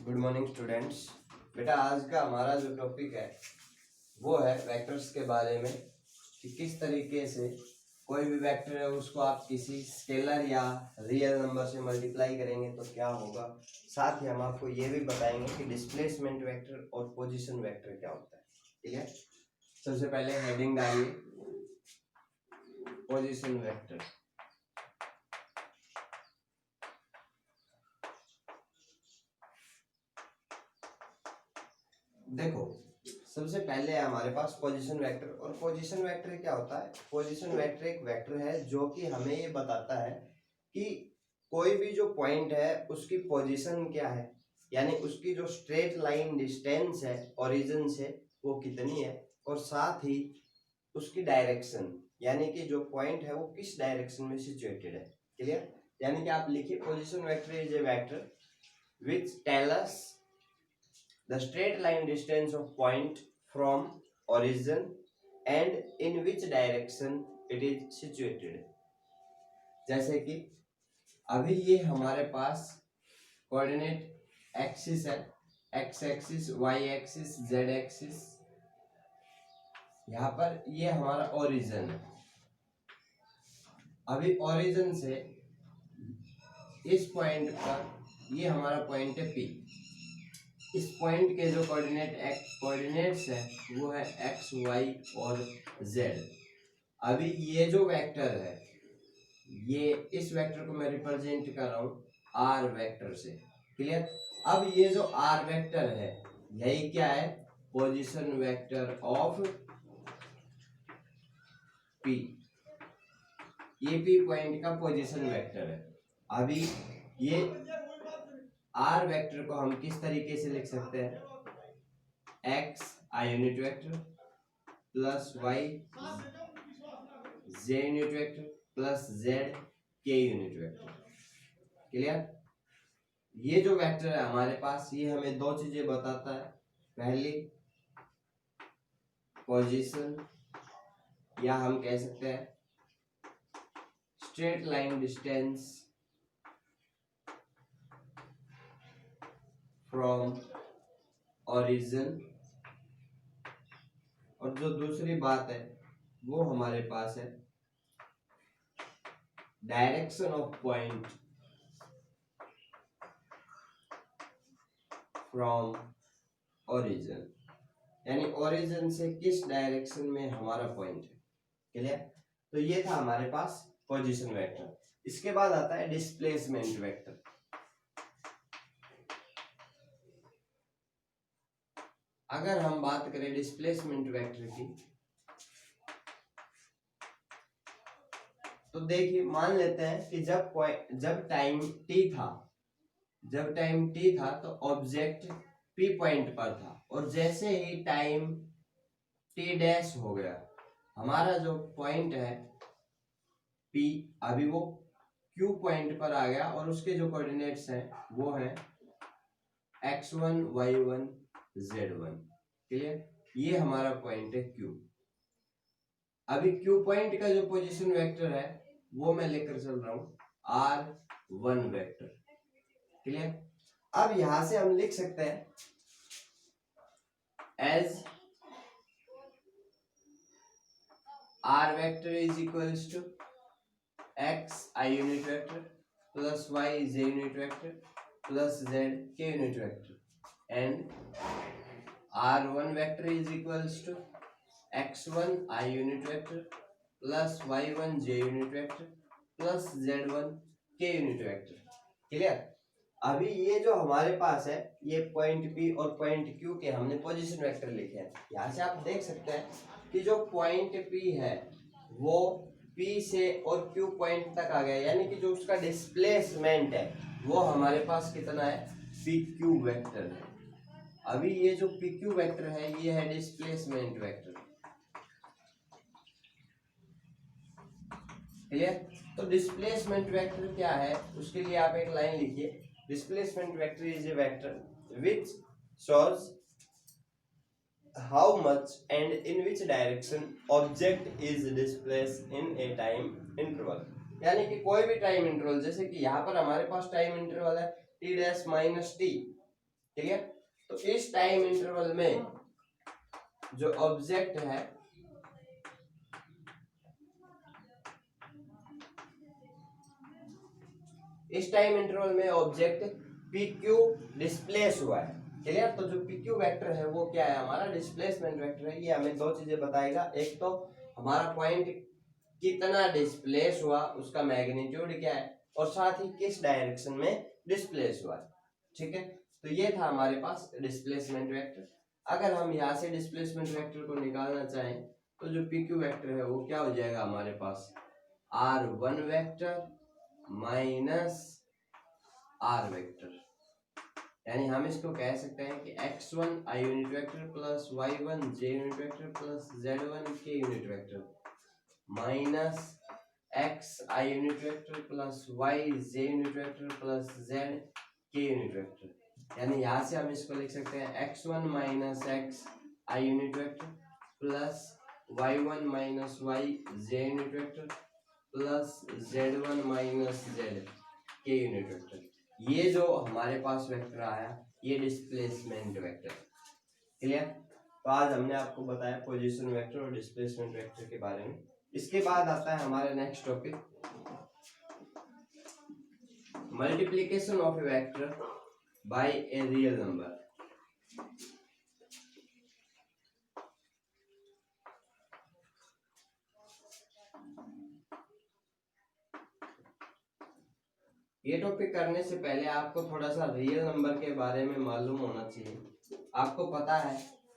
Good morning students. बेटा आज का हमारा जो टॉपिक है वो है वेक्टर्स के बारे में कि किस तरीके से कोई भी वेक्टर है उसको आप किसी स्केलर या रियल नंबर से मल्टीप्लाई करेंगे तो क्या होगा। साथ ही हम आपको ये भी बताएंगे कि डिस्प्लेसमेंट वेक्टर और पोजीशन वेक्टर क्या होता है। ठीक है, सबसे पहले हेडिंग डालिए पोजीशन वेक्टर। देखो सबसे पहले है हमारे पास पोजीशन वेक्टर। और पोजीशन वेक्टर क्या होता है? पोजीशन वेक्टर एक वेक्टर है जो कि हमें ये बताता है कि कोई भी जो पॉइंट है उसकी पोजीशन क्या है, यानी उसकी जो स्ट्रेट लाइन डिस्टेंस है ओरिजिन से वो कितनी है, और साथ ही उसकी डायरेक्शन यानी कि जो पॉइंट है वो किस डायरेक्शन में सिचुएटेड है। क्लियर? यानी कि आप लिखिए position vector is a vector which tell us the straight line distance of point from origin and in which direction it is situated। जैसे कि अभी ये हमारे पास कोऑर्डिनेट एक्सिस है, X axis, Y axis, Z axis. यहाँ पर ये हमारा ओरिजिन है। अभी ओरिजिन से इस पॉइंट पर ये हमारा पॉइंट है पी। इस पॉइंट के जो कोऑर्डिनेट्स है वो है एक्स, वाई और जेड। अभी ये जो वेक्टर है ये इस वेक्टर को मैं रिप्रेजेंट कर रहा हूँ आर वेक्टर से। क्लियर? अब ये जो आर वेक्टर है यही क्या है? Position vector of P. ये पी पॉइंट का पोजीशन वेक्टर है। अभी ये आर वेक्टर को हम किस तरीके से लिख सकते हैं? X I unit vector plus Y J unit vector plus Z K unit vector. Clear? ये जो वेक्टर है हमारे पास ये हमें दो चीजें बताता है। पहली पोजीशन या हम कह सकते हैं straight line distance from origin, और जो दूसरी बात है वो हमारे पास है direction of point from origin, यानी ओरिजिन से किस डायरेक्शन में हमारा पॉइंट है। क्लियर? तो ये था हमारे पास पोजीशन वेक्टर। इसके बाद आता है डिस्प्लेसमेंट वेक्टर। अगर हम बात करें डिस्प्लेसमेंट वेक्टर की तो देखिए मान लेते हैं कि जब टाइम टी था तो ऑब्जेक्ट पी पॉइंट पर था, और जैसे ही टाइम टी डैश हो गया हमारा जो पॉइंट है पी अभी वो क्यू पॉइंट पर आ गया, और उसके जो कोऑर्डिनेट्स हैं वो हैं x1 y1 z1। क्लियर? ये हमारा पॉइंट है क्यू। अभी क्यू पॉइंट का जो पोजीशन वेक्टर है वो मैं लेकर चल रहा हूं r1 वेक्टर। क्लियर? अब यहां से हम लिख सकते हैं as r vector is equals to x i unit vector plus y j unit vector plus z k unit vector, and r1 vector is equals to x1 i unit vector plus y1 j unit vector plus z1 k unit vector. Clear? अभी ये जो हमारे पास है ये point P और point Q के हमने पोजीशन वेक्टर लिखे हैं। यहाँ से आप देख सकते हैं कि जो पॉइंट P है वो P से और Q पॉइंट तक आ गया, यानी कि जो उसका डिस्प्लेसमेंट है वो हमारे पास कितना है? PQ वेक्टर है। अभी ये जो PQ वेक्टर है ये है डिस्प्लेसमेंट वेक्टर। क्लियर? तो डिस्प्लेसमेंट वेक्टर क्या है उसके लिए आप एक लाइन लिखिए। Displacement vector is a vector which shows how much and in which direction object is displaced in a time interval। यानी कि कोई भी टाइम इंटरवल, जैसे कि यहाँ पर हमारे पास टाइम इंटरवल है t dash minus T. Clear. तो इस टाइम इंटरवल में जो ऑब्जेक्ट है इस टाइम इंटरवल में ऑब्जेक्ट पी क्यू डिस्प्लेस हुआ है। क्लियर। तो जो पी क्यू वेक्टर है वो क्या है, हमारा डिस्प्लेसमेंट वेक्टर है। ये हमें दो चीजें बताएगा, एक तो हमारा पॉइंट कितना डिस्प्लेस हुआ उसका मैग्नीट्यूड क्या है, और साथ ही किस डायरेक्शन में डिस्प्लेस हुआ है। ठीक है। तो ये था हमारे पास डिस्प्लेसमेंट वेक्टर। अगर हम यहाँ से डिस्प्लेसमेंट वेक्टर को निकालना चाहें तो जो पी क्यू वेक्टर है वो क्या हो जाएगा हमारे पास, r1 vector minus r vector. यानी हम इसको कह सकते हैं कि x1 i unit vector plus y1 j unit vector plus z1 k unit vector minus x i unit vector plus y j unit vector plus z k unit vector. यानी यहाँ से हम इसको लिख सकते हैं x1 minus x i unit vector plus y1 minus y j unit vector plus z1 minus z k unit vector. ये जो हमारे पास वेक्टर आया ये डिस्प्लेसमेंट वेक्टर। क्लियर। तो आज हमने आपको बताया पोजीशन वेक्टर और डिस्प्लेसमेंट वेक्टर के बारे में। इसके बाद आता है हमारा next topic, multiplication of A vector by a real number. ये टॉपिक करने से पहले आपको थोड़ा सा रियल नंबर के बारे में मालूम होना चाहिए। आपको पता है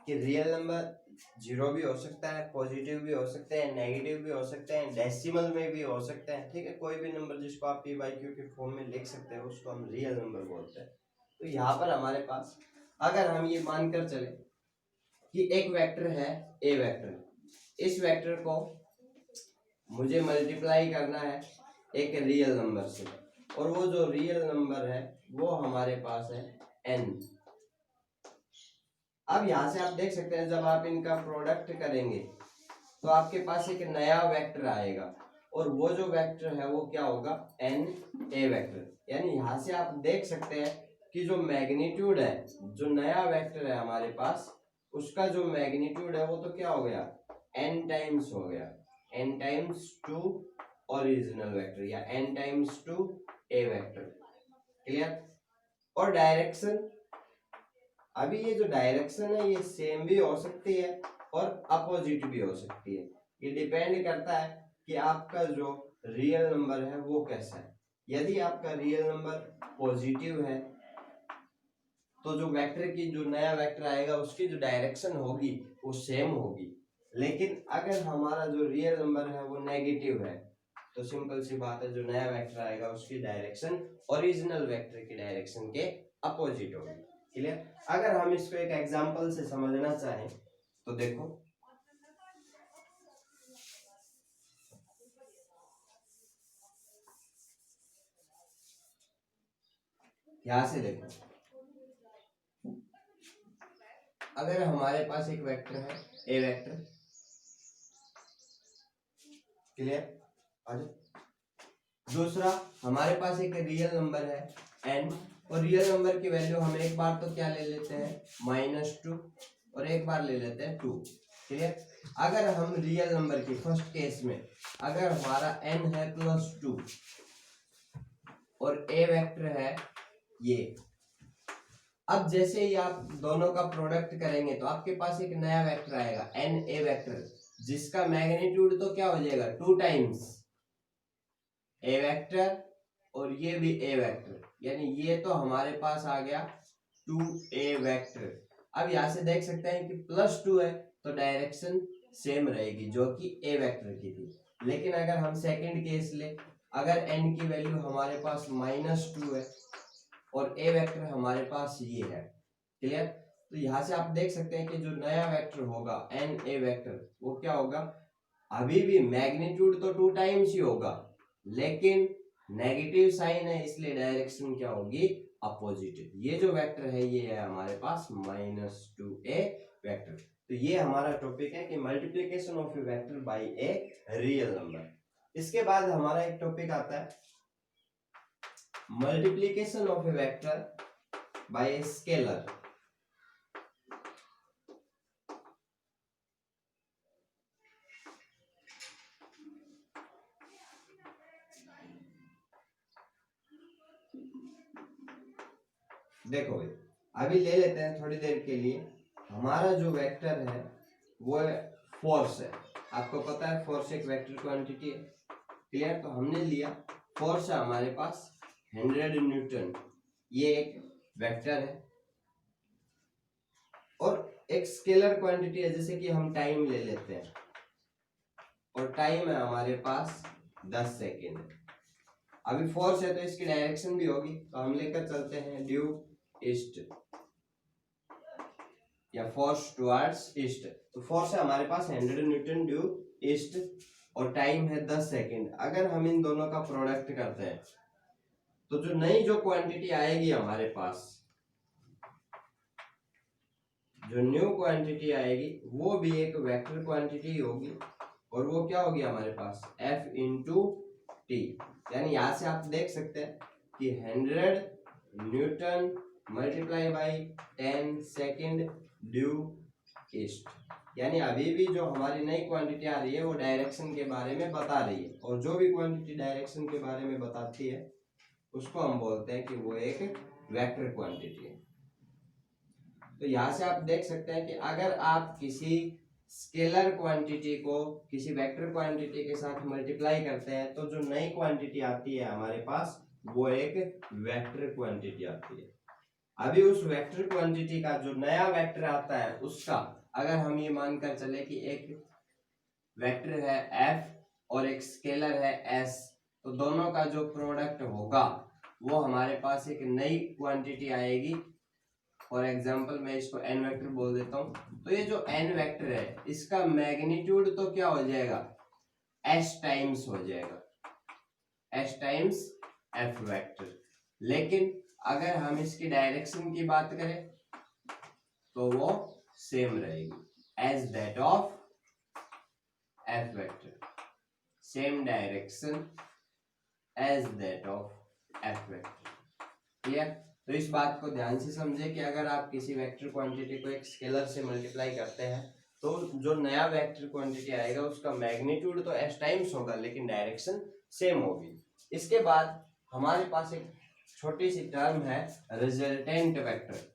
कि रियल नंबर जीरो भी हो सकता है, पॉजिटिव भी हो सकते हैं, नेगेटिव भी हो सकते हैं, डेसिमल में भी हो सकते हैं। ठीक है। कोई भी नंबर जिसको आप पी बाई क्यू के फॉर्म में लिख सकते हैं उसको हम रियल नंबर बोलते हैं। तो यहाँ पर हमारे पास अगर हम ये मानकर चले कि एक वेक्टर है ए वेक्टर, इस वेक्टर को मुझे मल्टीप्लाई करना है एक रियल नंबर से, और वो जो रियल नंबर है वो हमारे पास है n। अब यहां से आप देख सकते हैं जब आप इनका प्रोडक्ट करेंगे तो आपके पास एक नया वेक्टर आएगा, और वो जो वेक्टर है वो क्या होगा, n a वेक्टर। यानी यहां से आप देख सकते हैं कि जो मैग्नीट्यूड है, जो नया वेक्टर है हमारे पास, उसका जो मैग्नीट्यूड है वो तो क्या हो गया, n टाइम्स हो गया, n times to original vector या n times to a vector. Clear. और डायरेक्शन, अभी ये जो डायरेक्शन है ये सेम भी हो सकती है और अपोजिट भी हो सकती है। ये डिपेंड करता है कि आपका जो रियल नंबर है वो कैसा है। यदि आपका रियल नंबर पॉजिटिव है तो जो वेक्टर की जो नया वेक्टर आएगा उसकी जो डायरेक्शन होगी वो सेम होगी। लेकिन अगर हमारा जो रियल नंबर है वो नेगेटिव है तो सिंपल सी बात है, जो नया वेक्टर आएगा उसकी डायरेक्शन ओरिजिनल वेक्टर की डायरेक्शन के अपोजिट होगी। क्लियर। अगर हम इसको एक एग्जांपल से समझना चाहें तो देखो, यहां से देखो, अगर हमारे पास एक वेक्टर है ए वेक्टर, क्लियर। और दूसरा हमारे पास एक रियल नंबर है n, और रियल नंबर की वैल्यू हम एक बार तो क्या ले लेते हैं, -2, और एक बार ले लेते हैं 2। क्लियर। अगर हम रियल नंबर की फर्स्ट केस में अगर हमारा n है +2 और a वेक्टर है ये, अब जैसे ही आप दोनों का प्रोडक्ट करेंगे तो आपके पास एक नया वेक्टर आएगा n a वेक्टर, जिसका मैग्नीट्यूड तो क्या हो जाएगा 2 टाइम्स a वेक्टर और ये भी a वेक्टर, यानी ये तो हमारे पास आ गया 2a वेक्टर। अब यहां से देख सकते हैं कि +2 है तो डायरेक्शन सेम रहेगी जो कि a वेक्टर की थी। लेकिन अगर हम सेकंड केस ले, अगर n की वैल्यू हमारे पास -2 है और a वेक्टर हमारे पास ये है। क्लियर। तो यहां से आप देख सकते हैं कि जो नया वेक्टर होगा n a वेक्टर वो क्या होगा, अभी भी मैग्नीट्यूड तो 2 टाइम्स ही होगा लेकिन नेगेटिव साइन है इसलिए डायरेक्शन क्या होगी, अपोजिट। ये जो वेक्टर है ये है हमारे पास -2a वेक्टर। तो ये हमारा टॉपिक है कि multiplication of A vector by a real number. इसके बाद हमारा एक टॉपिक आता है multiplication of A vector by a scalar. देखो भाई, अभी ले लेते हैं थोड़ी देर के लिए, हमारा जो वेक्टर है वो फोर्स है। आपको पता है फोर्स एक वेक्टर क्वांटिटी है, क्लियर। तो हमने लिया फोर्स है हमारे पास 100 न्यूटन, ये एक वेक्टर है। और एक स्केलर क्वांटिटी है, जैसे कि हम टाइम ले लेते हैं, और टाइम है हमारे पास 10 सेकेंड। अभी फोर्स है तो इसकी डायरेक्शन भी होगी, तो हम लेकर चलते हैं ड्यू ईस्ट या फोर्स टुवर्ड्स ईस्ट। तो फोर्स है हमारे पास 100 न्यूटन ड्यू ईस्ट और टाइम है 10 सेकेंड। अगर हम इन दोनों का प्रोडक्ट करते हैं तो जो नई जो क्वांटिटी आएगी हमारे पास, जो न्यू क्वांटिटी आएगी वो भी एक वेक्टर क्वांटिटी होगी, और वो क्या होगी हमारे पास F इंटू टी। यानी यहां से आप देख सकते हैं कि 100 Newton multiply by 10 second due east. यानी अभी भी जो हमारी नई क्वांटिटी आ रही है वो डायरेक्शन के बारे में बता रही है, और जो भी क्वांटिटी डायरेक्शन के बारे में बताती है उसको हम बोलते हैं कि वो एक वेक्टर क्वांटिटी है। तो यहाँ से आप देख सकते हैं कि अगर आप किसी स्केलर क्वांटिटी को किसी वेक्टर क्वांटिटी के साथ मल्टीप्लाई करते हैं तो जो नई क्वांटिटी आती है हमारे पास वो एक वेक्टर क्वांटिटी आती है। अभी उस वेक्टर क्वांटिटी का जो नया वेक्टर आता है उसका अगर हम ये मानकर चले कि एक वेक्टर है f और एक स्केलर है s, तो दोनों का जो प्रोडक्ट होगा वो हमारे पास एक नई क्वांटिटी आएगी। फॉर एग्जाम्पल मैं इसको n वेक्टर बोल देता हूँ। तो ये जो n वेक्टर है इसका मैग्नीट्यूड तो क्या हो जाएगा s टाइम्स हो जाएगा, s टाइम्स f वेक्टर। लेकिन अगर हम इसकी डायरेक्शन की बात करें तो वो सेम रहेगी as that of f vector, same direction as that of f vector. Clear. तो इस बात को ध्यान से समझे कि अगर आप किसी वेक्टर क्वांटिटी को एक स्केलर से मल्टीप्लाई करते हैं तो जो नया वेक्टर क्वांटिटी आएगा उसका मैग्नीट्यूड तो s टाइम्स होगा लेकिन डायरेक्शन सेम होगी। इसके बाद हमारे पास एक छोटी सी टर्म है रिजल्टेंट वेक्टर।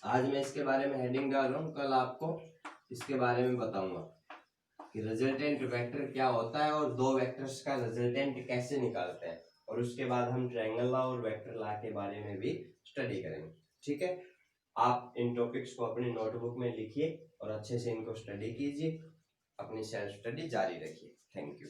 आज मैं इसके बारे में हेडिंग डाल रहा हूँ, कल आपको इसके बारे में बताऊंगा कि रिजल्टेंट वेक्टर क्या होता है और दो वेक्टर्स का रिजल्टेंट कैसे निकालते हैं, और उसके बाद हम ट्रायंगल लॉ और वेक्टर लॉ के बारे में भी स्टडी करेंगे। ठीक है, आप इन टॉपिक्स को अपनी नोटबुक में लिखिए और अच्छे से इनको स्टडी कीजिए, अपनी सेल्फ स्टडी जारी रखिए। Thank you.